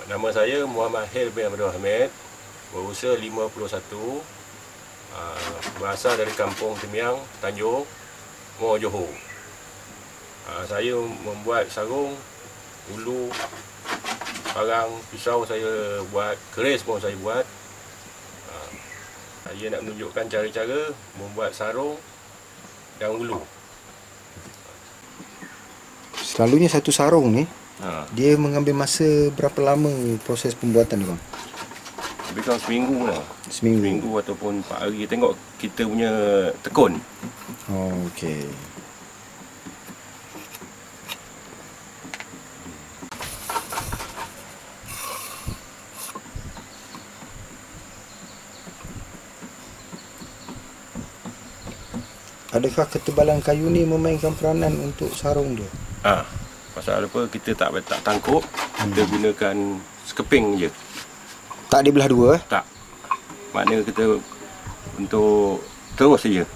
Nama saya Muhammad Hil bin Abdul Hamid, berusia 51, berasal dari kampung Temiang, Tanjung, Muar Johor. Saya membuat sarung, ulu, parang, pisau saya buat, keris pun saya buat. Saya nak menunjukkan cara-cara membuat sarung dan ulu. Selalunya satu sarung ni, dia mengambil masa berapa lama proses pembuatan ni bang? Lebih kurang seminggu lah. Seminggu ataupun 4 hari. Tengok kita punya tekun. Oh, okey. Adakah ketebalan kayu ni memainkan peranan untuk sarung dia? Pasal apa, kita tak tangkup, kita gunakan sekeping je. Tak dibelah dua? Tak. Maknanya kita untuk terus saja.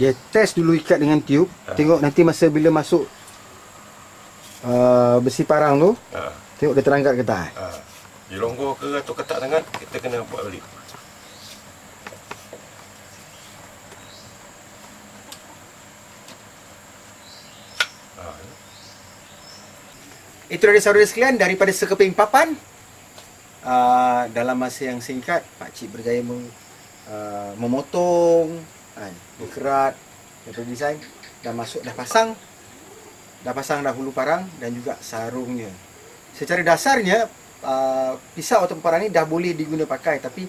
Dia test dulu ikat dengan tiup. Tengok nanti masa bila masuk besi parang tu, tengok dia terangkat ke tak. Dia longgar ke atau ketat sangat, kita kena buat balik. Itu dari saudara sekalian, daripada sekeping papan. Dalam masa yang singkat, pakcik berjaya memotong, berkerat, berdesain, dah masuk, dah pasang dah hulu parang dan juga sarungnya. Secara dasarnya pisau atau parang ni dah boleh diguna pakai, tapi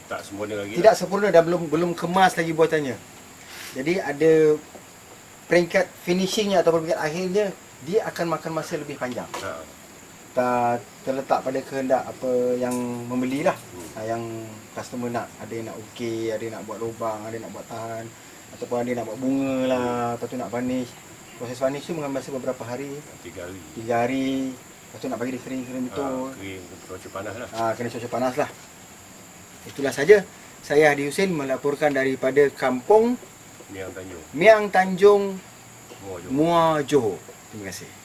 tak sempurna lagi. Tidak sempurna dan belum kemas lagi buatannya. Jadi ada peringkat finishingnya atau peringkat akhirnya, dia akan makan masa lebih panjang. Terletak pada kehendak apa yang membeli lah. Yang customer nak, ada yang nak ukir, ada yang nak buat lubang, ada yang nak buat tahan, ataupun ada yang nak buat bunga lah, lepas tu nak varnish. Proses varnish tu mengambil masa beberapa hari? 3 hari. Lepas tu nak bagi dia kering betul. Kering, cuaca panas lah. Kena cuaca panas lah. Itulah saja. Saya Hadi Husin melaporkan daripada kampung Miang Tanjung, Miang Tanjung, Muar Johor. Terima kasih.